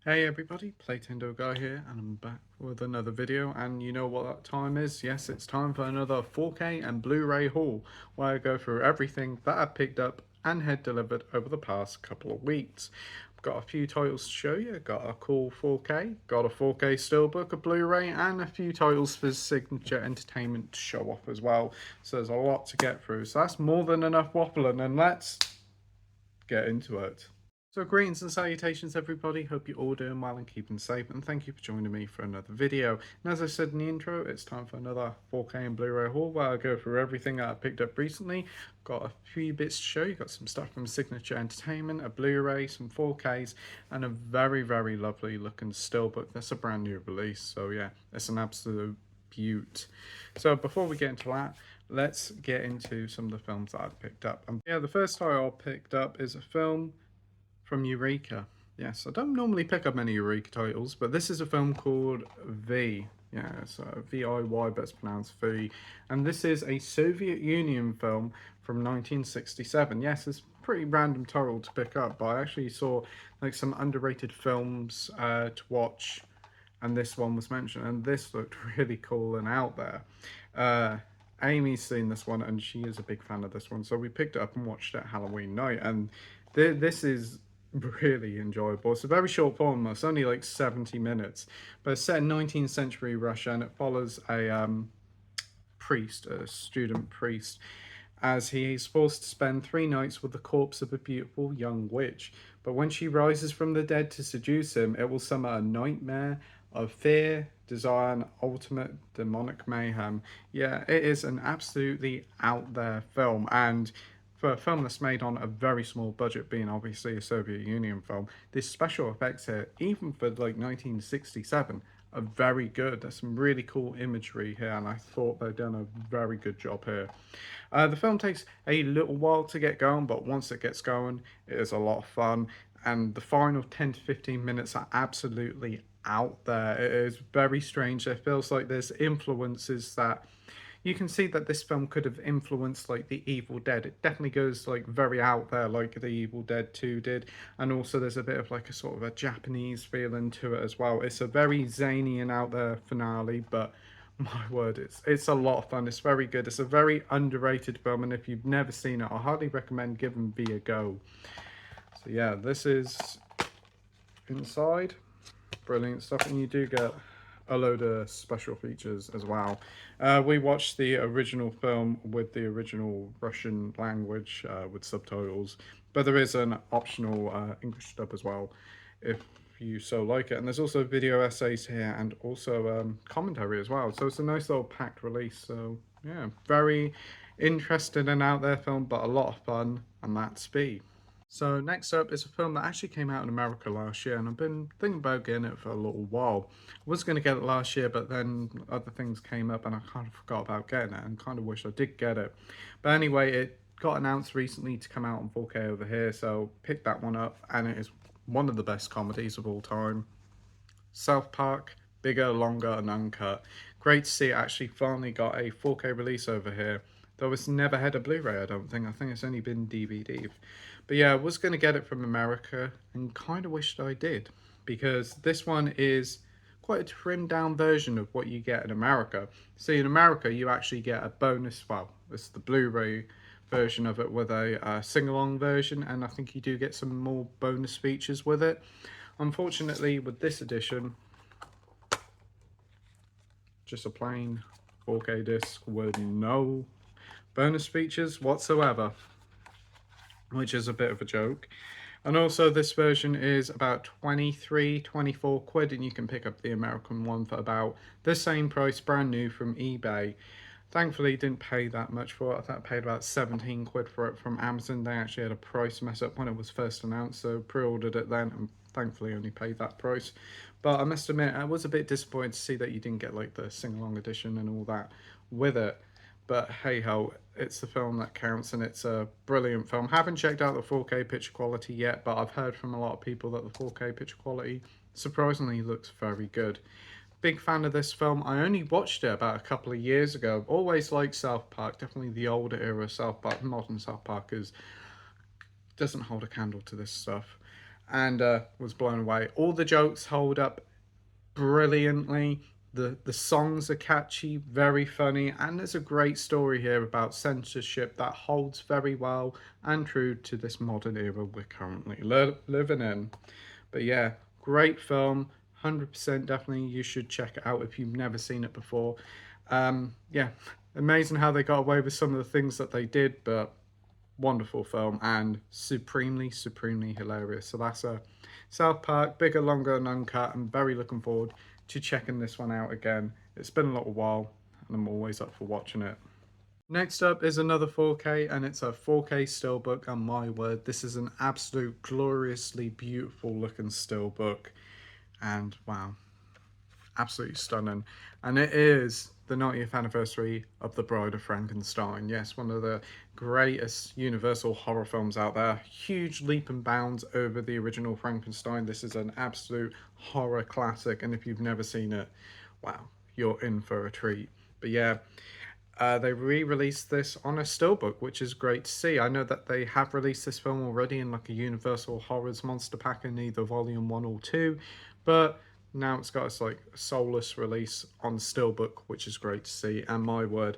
Hey everybody, Playtendoguy here, and I'm back with another video, and you know what that time is? Yes, it's time for another 4K and Blu-ray haul, where I go through everything that I picked up and had delivered over the past couple of weeks. I've got a few titles to show you, got a cool 4K, got a 4K Steelbook, a Blu-ray, and a few titles for Signature Entertainment to show off as well. So there's a lot to get through, so that's more than enough waffling, and let's get into it. So greetings and salutations everybody, hope you're all doing well and keeping safe, and thank you for joining me for another video. And as I said in the intro, it's time for another 4K and Blu-ray haul where I go through everything that I picked up recently. Got a few bits to show you, got some stuff from Signature Entertainment, a Blu-ray, some 4Ks, and a very lovely looking Steelbook. That's a brand new release, so yeah, it's an absolute beaut. So before we get into that, let's get into some of the films that I've picked up. Yeah, the first title I picked up is a film from Eureka. Yes, I don't normally pick up many Eureka titles, but this is a film called V. Yeah, so VIY, but it's pronounced V. And this is a Soviet Union film from 1967. Yes, it's a pretty random title to pick up, but I actually saw like some underrated films to watch, and this one was mentioned, and this looked really cool and out there. Amy's seen this one, and she is a big fan of this one, so we picked it up and watched it Halloween night, and this is really enjoyable. It's a very short film, it's only like 70 minutes, but it's set in 19th century Russia, and it follows a priest, a student priest, as he is forced to spend 3 nights with the corpse of a beautiful young witch. But when she rises from the dead to seduce him, it will summon a nightmare of fear, desire, and ultimate demonic mayhem. Yeah, it is an absolutely out there film, and for a film that's made on a very small budget, being obviously a Soviet Union film, this special effects here, even for like 1967, are very good. There's some really cool imagery here, and I thought they'd done a very good job here. The film takes a little while to get going, but once it gets going, it is a lot of fun, and the final 10 to 15 minutes are absolutely out there. It is very strange. It feels like there's influences that you can see that this film could have influenced like The Evil Dead. It definitely goes like very out there like The Evil Dead 2 did, and also there's a bit of like a sort of a Japanese feeling to it as well. It's a very zany and out there finale, but my word, it's a lot of fun. It's very good. It's a very underrated film, and if you've never seen it, I highly recommend giving V a go. So yeah, this is inside. Brilliant stuff, and you do get a load of special features as well. We watched the original film with the original Russian language with subtitles, but there is an optional English dub as well if you so like it. And there's also video essays here and also commentary as well. So it's a nice little packed release. So yeah, very interesting and out there film, but a lot of fun, and that's B. So next up is a film that actually came out in America last year, and I've been thinking about getting it for a little while. I was going to get it last year, but then other things came up and I kind of forgot about getting it, and kind of wish I did get it. But anyway, it got announced recently to come out on 4K over here, so picked that one up, and it is one of the best comedies of all time. South Park, bigger, longer, and uncut. Great to see it actually finally got a 4K release over here. Though it's never had a Blu-ray, I don't think. I think it's only been DVD. But yeah, I was going to get it from America and kind of wished I did, because this one is quite a trimmed down version of what you get in America. See, in America, you actually get a bonus, well, it's the Blu-ray version of it with a sing-along version, and I think you do get some more bonus features with it. Unfortunately, with this edition, just a plain 4K disc with no bonus features whatsoever, which is a bit of a joke. And also this version is about 24 quid, and you can pick up the American one for about the same price, brand new from eBay. Thankfully didn't pay that much for it. I think I paid about 17 quid for it from Amazon. They actually had a price mess up when it was first announced, so pre-ordered it then and thankfully only paid that price. But I must admit, I was a bit disappointed to see that you didn't get like the sing-along edition and all that with it. But hey ho, it's the film that counts, and it's a brilliant film. Haven't checked out the 4K picture quality yet, but I've heard from a lot of people that the 4K picture quality surprisingly looks very good. Big fan of this film. I only watched it about a couple of years ago. Always liked South Park, definitely the older era South Park. Modern South Park doesn't hold a candle to this stuff. and was blown away. All the jokes hold up brilliantly. The songs are catchy, very funny, and there's a great story here about censorship that holds very well and true to this modern era we're currently living in. But yeah, great film, 100% definitely you should check it out if you've never seen it before. Yeah, amazing how they got away with some of the things that they did, but wonderful film and supremely hilarious. So that's a South Park, bigger, longer, and uncut. I'm very looking forward to checking this one out again. It's been a little while, and I'm always up for watching it. Next up is another 4K, and it's a 4K steelbook. And my word, this is an absolute gloriously beautiful looking steelbook, and wow, absolutely stunning. And it is the 90th anniversary of The Bride of Frankenstein. Yes, one of the greatest Universal horror films out there. Huge leap and bounds over the original Frankenstein. This is an absolute horror classic, and if you've never seen it, wow, you're in for a treat. But yeah, they re-released this on a steelbook, which is great to see. I know that they have released this film already in like a Universal Horrors monster pack in either Volume 1 or 2, but now it's got its like soulless release on steelbook, which is great to see. And my word,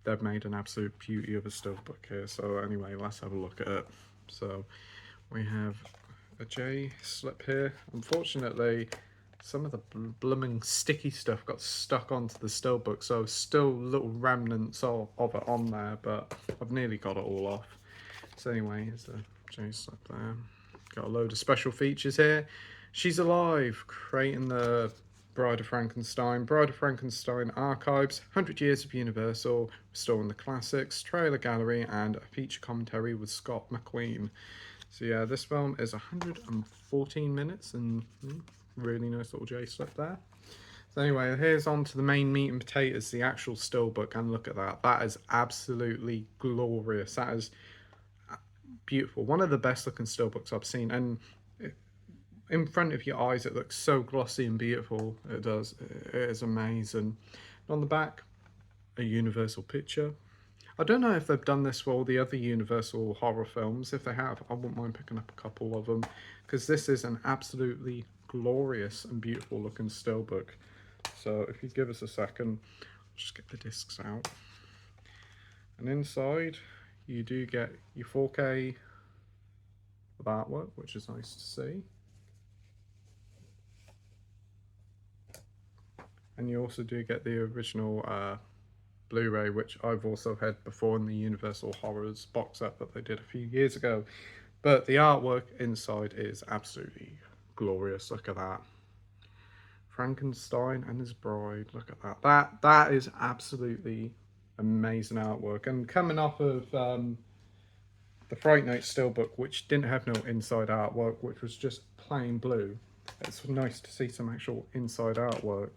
they've made an absolute beauty of a steelbook here. So anyway, let's have a look at it. So we have a J slip here. Unfortunately, some of the blooming sticky stuff got stuck onto the steelbook, so still little remnants of it on there, but I've nearly got it all off. So anyway, here's a J slip there. Got a load of special features here. She's alive, creating the Bride of Frankenstein, Bride of Frankenstein archives, 100 years of Universal, restoring the classics, trailer gallery, and a feature commentary with Scott McQueen. So yeah, this film is 114 minutes and really nice little J slip there. So anyway, here's on to the main meat and potatoes, the actual steelbook, and look at that. That is absolutely glorious. That is beautiful. One of the best looking steelbooks I've seen, and in front of your eyes it looks so glossy and beautiful. It does. It is amazing. On the back, a Universal picture. I don't know if they've done this for all the other Universal horror films. If they have, I wouldn't mind picking up a couple of them, because this is an absolutely glorious and beautiful looking steelbook. So if you give us a second, I'll just get the discs out. And inside, you do get your 4K of artwork, which is nice to see. And you also do get the original Blu-ray, which I've also had before in the Universal Horrors box set that they did a few years ago. But the artwork inside is absolutely glorious. Look at that. Frankenstein and his bride. Look at that. That is absolutely amazing artwork. And coming off of the Fright Night Steelbook, which didn't have no inside artwork, which was just plain blue, it's nice to see some actual inside artwork.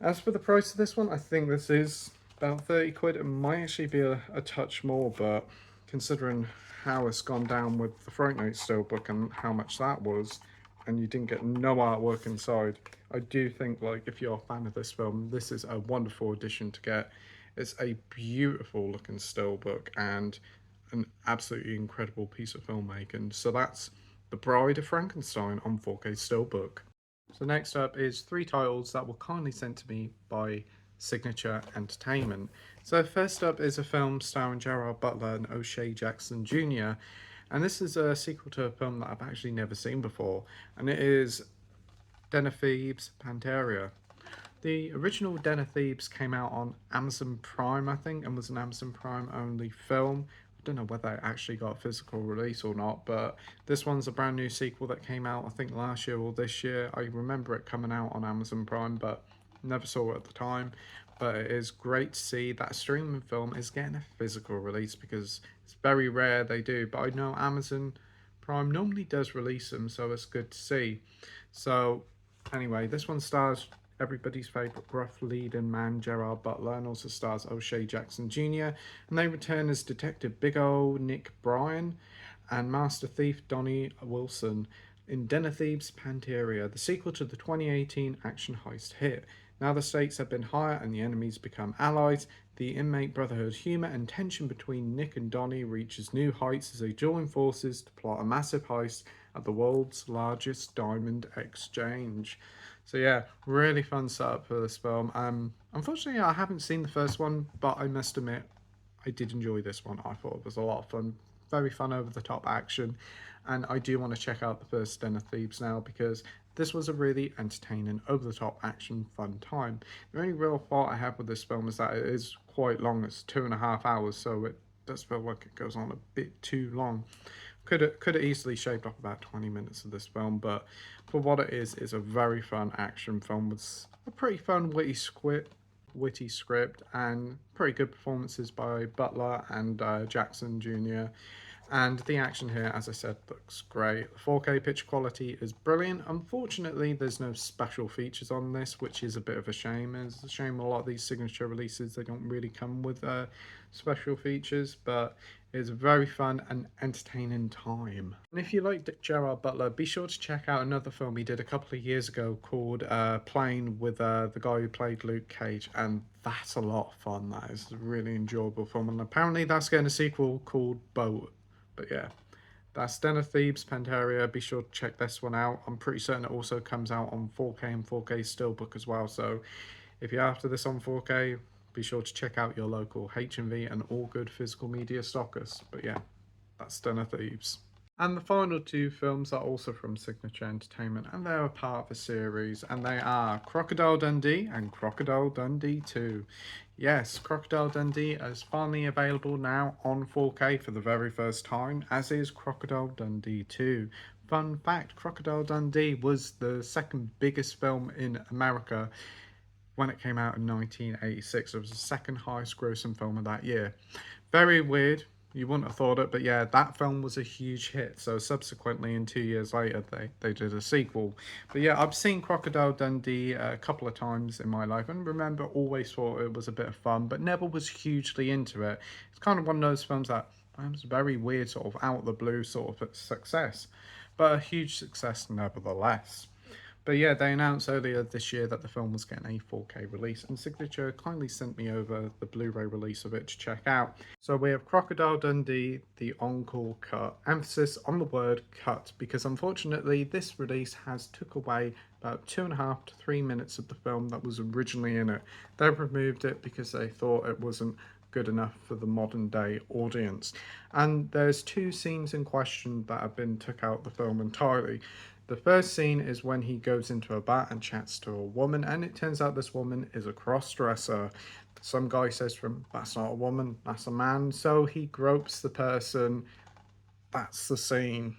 As for the price of this one, I think this is about 30 quid. It might actually be a touch more, but considering how it's gone down with the Fright Night Steelbook and how much that was, and you didn't get no artwork inside, I do think, like, if you're a fan of this film, this is a wonderful addition to get. It's a beautiful looking steelbook and an absolutely incredible piece of filmmaking. So that's The Bride of Frankenstein on 4K steelbook. So next up is 3 titles that were kindly sent to me by Signature Entertainment. So first up is a film starring Gerard Butler and O'Shea Jackson Jr. And this is a sequel to a film that I've actually never seen before. And it is Den of Thieves Panteria. The original Den of Thieves came out on Amazon Prime, I think, and was an Amazon Prime only film. I don't know whether it actually got a physical release or not, but this one's a brand new sequel that came out, I think, last year or this year. I remember it coming out on Amazon Prime, but never saw it at the time. But it is great to see that a streaming film is getting a physical release, because it's very rare they do. But I know Amazon Prime normally does release them, so it's good to see. So anyway, this one stars everybody's favourite gruff leading man Gerard Butler, and also stars O'Shea Jackson Jr. And they return as Detective Big O Nick Bryan and Master Thief Donnie Wilson in Den of Thieves Panteria, the sequel to the 2018 action heist hit. Now the stakes have been higher and the enemies become allies. The inmate brotherhood humour and tension between Nick and Donnie reaches new heights as they join forces to plot a massive heist at the world's largest diamond exchange. So yeah, really fun setup for this film. Unfortunately, I haven't seen the first one, but I must admit, I did enjoy this one. I thought it was a lot of fun, very fun, over the top action, and I do want to check out the first Den of Thieves now because this was a really entertaining, over the top action fun time. The only real fault I have with this film is that it is quite long. It's 2.5 hours, so it does feel like it goes on a bit too long. Could have easily shaved off about 20 minutes of this film, but for what it is a very fun action film with a pretty fun, witty script and pretty good performances by Butler and Jackson Jr. And the action here, as I said, looks great. The 4K picture quality is brilliant. Unfortunately, there's no special features on this, which is a bit of a shame. It's a shame a lot of these signature releases, they don't really come with special features, but it's a very fun and entertaining time. And if you like Gerard Butler, be sure to check out another film he did a couple of years ago called Plane with the guy who played Luke Cage, and that's a lot of fun. That is a really enjoyable film, and apparently that's getting a sequel called Boat. But yeah, that's Den of Thieves, Panteria. Be sure to check this one out. I'm pretty certain it also comes out on 4K and 4K Steelbook as well. So if you're after this on 4K, be sure to check out your local HMV and all good physical media stockers. But yeah, that's Den of Thieves. And the final two films are also from Signature Entertainment, and they're a part of a series, and they are Crocodile Dundee and Crocodile Dundee 2. Yes, Crocodile Dundee is finally available now on 4K for the very first time, as is Crocodile Dundee 2. Fun fact, Crocodile Dundee was the second biggest film in America when it came out in 1986. It was the second highest grossing film of that year. Very weird. You wouldn't have thought it, but yeah, that film was a huge hit. So subsequently, in 2 years later, they did a sequel. But yeah, I've seen Crocodile Dundee a couple of times in my life, and remember, always thought it was a bit of fun, but never was hugely into it. It's kind of one of those films that was very weird, sort of out of the blue sort of success, but a huge success nevertheless. But yeah, they announced earlier this year that the film was getting a 4K release, and Signature kindly sent me over the Blu-ray release of it to check out. So we have Crocodile Dundee, the encore cut. Emphasis on the word cut, because unfortunately this release has took away about 2.5 to 3 minutes of the film that was originally in it. They've removed it because they thought it wasn't good enough for the modern day audience. And there's two scenes in question that have been took out of the film entirely. The first scene is when he goes into a bar and chats to a woman, and it turns out this woman is a cross-dresser. Some guy says to him, "That's not a woman, that's a man." So he gropes the person. That's the scene.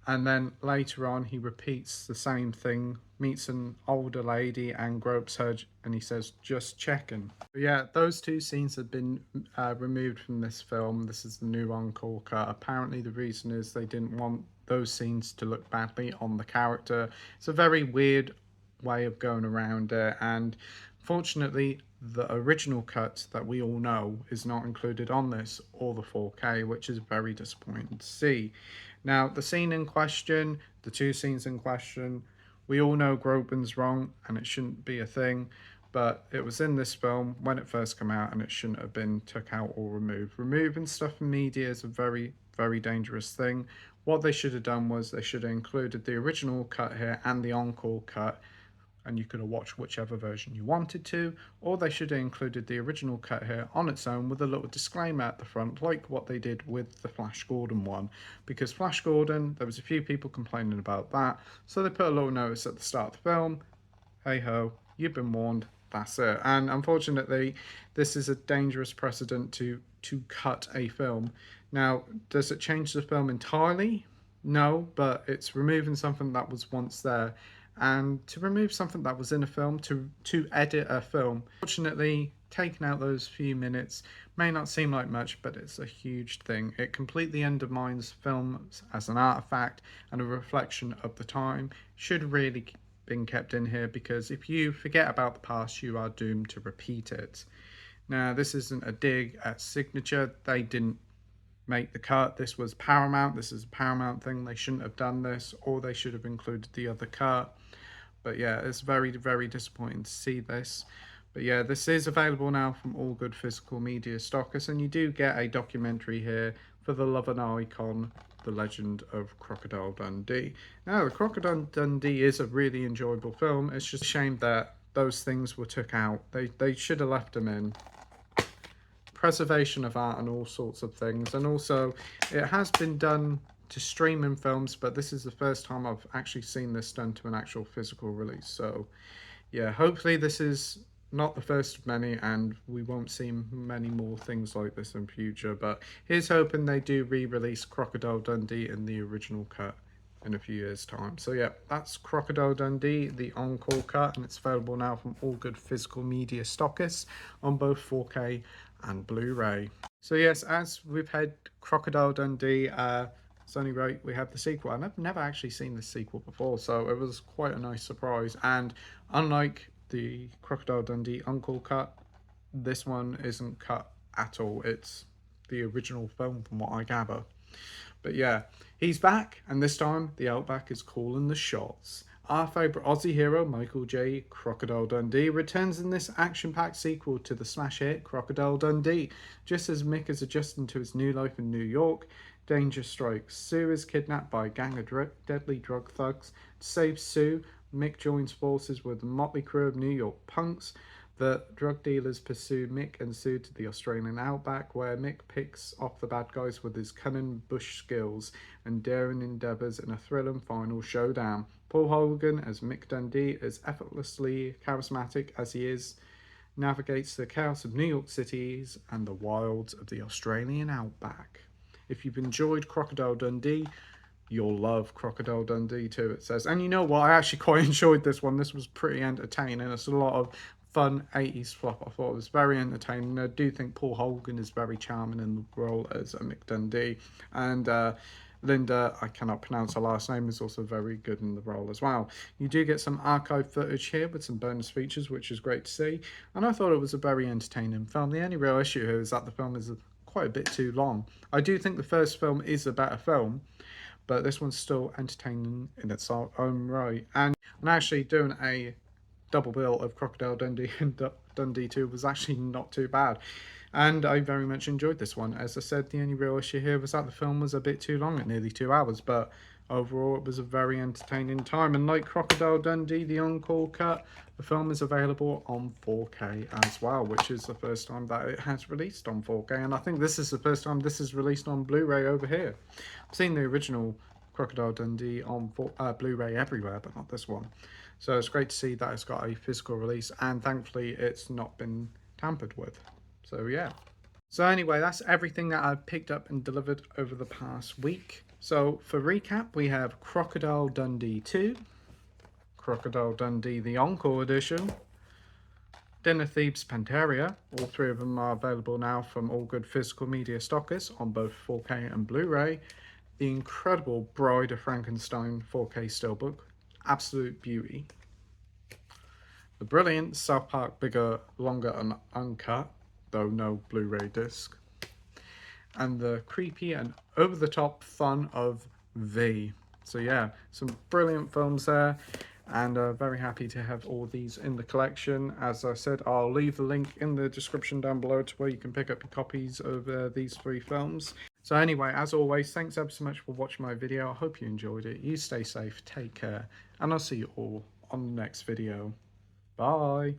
And then later on, he repeats the same thing, meets an older lady and gropes her, and he says, "Just checking." But yeah, those two scenes have been removed from this film. This is the new encore cut. Apparently, the reason is they didn't want those scenes to look badly on the character. It's a very weird way of going around it, and fortunately, the original cut that we all know is not included on this or the 4K, which is very disappointing to see. Now, the scene in question, the two scenes in question, we all know groping's wrong and it shouldn't be a thing, but it was in this film when it first came out and it shouldn't have been took out or removed. Removing stuff from media is a very, very dangerous thing. What they should have done was they should have included the original cut here and the encore cut, and you could have watched whichever version you wanted to, or they should have included the original cut here on its own with a little disclaimer at the front, like what they did with the Flash Gordon one. Because Flash Gordon, there was a few people complaining about that, so they put a little notice at the start of the film, "Hey ho, you've been warned, that's it." And unfortunately, this is a dangerous precedent to cut a film. Now, does it change the film entirely? No, but it's removing something that was once there. And to remove something that was in a film, to edit a film, fortunately, taking out those few minutes may not seem like much, but it's a huge thing. It completely undermines films as an artifact and a reflection of the time. Should really been kept in here, because if you forget about the past, you are doomed to repeat it. Now, this isn't a dig at Signature. They didn't make the cut. This was Paramount. This is a Paramount thing. They shouldn't have done this, or they should have included the other cut. But yeah, it's very, very disappointing to see this. But yeah, this is available now from all good physical media stockists, and you do get a documentary here for the love and icon, The Legend of Crocodile Dundee. Now, the Crocodile Dundee is a really enjoyable film. It's just a shame that those things were took out. They should have left them in. Preservation of art and all sorts of things, and also it has been done to streaming films, but this is the first time I've actually seen this done to an actual physical release. So yeah, hopefully this is not the first of many, and we won't see many more things like this in future. But here's hoping they do re-release Crocodile Dundee in the original cut in a few years' time. So yeah, that's Crocodile Dundee, the encore cut, and it's available now from all good physical media stockists on both 4K and Blu-ray. So yes, as we've had Crocodile Dundee, it's only right we have the sequel, and I've never actually seen the sequel before, so it was quite a nice surprise. And unlike the Crocodile Dundee Uncle cut, this one isn't cut at all. It's the original film from what I gather. But yeah, he's back, and this time the Outback is calling the shots. Our favourite Aussie hero, Michael J. Crocodile Dundee, returns in this action-packed sequel to the smash hit Crocodile Dundee. Just as Mick is adjusting to his new life in New York, danger strikes. Sue is kidnapped by a gang of deadly drug thugs. To save Sue, Mick joins forces with the motley crew of New York punks. The drug dealers pursue Mick and Sue to the Australian outback, where Mick picks off the bad guys with his cunning bush skills and daring endeavours in a thrilling final showdown. Paul Hogan as Mick Dundee, as effortlessly charismatic as he is, navigates the chaos of New York City's and the wilds of the Australian outback. If you've enjoyed Crocodile Dundee, you'll love Crocodile Dundee too, it says. And you know what? I actually quite enjoyed this one. This was pretty entertaining. It's a lot of fun 80s flop. I thought it was very entertaining. I do think Paul Hogan is very charming in the role as Mick Dundee. And Linda, I cannot pronounce her last name, is also very good in the role as well. You do get some archive footage here with some bonus features, which is great to see. And I thought it was a very entertaining film. The only real issue here is that the film is quite a bit too long. I do think the first film is a better film, but this one's still entertaining in its own right. And actually doing a double bill of Crocodile Dundee and Dundee 2 was actually not too bad. And I very much enjoyed this one. As I said, the only real issue here was that the film was a bit too long at nearly 2 hours, but overall it was a very entertaining time. And like Crocodile Dundee, the encore cut, the film is available on 4K as well, which is the first time that it has released on 4K. And I think this is the first time this is released on Blu-ray over here. I've seen the original Crocodile Dundee on Blu-ray everywhere, but not this one. So it's great to see that it's got a physical release, and thankfully it's not been tampered with. So yeah. So anyway, that's everything that I've picked up and delivered over the past week. So for recap, we have Crocodile Dundee 2, Crocodile Dundee the Encore Edition, Dinner Thieves Panteria. All three of them are available now from all good physical media stockists on both 4K and Blu-ray. The incredible Bride of Frankenstein 4K Steelbook, absolute beauty. The brilliant South Park Bigger, Longer and Uncut, though no Blu-ray disc. And the creepy and over-the-top fun of V. So yeah, some brilliant films there, and very happy to have all these in the collection. As I said, I'll leave the link in the description down below to where you can pick up your copies of these three films. So anyway, as always, thanks ever so much for watching my video. I hope you enjoyed it. You stay safe, take care, and I'll see you all on the next video. Bye.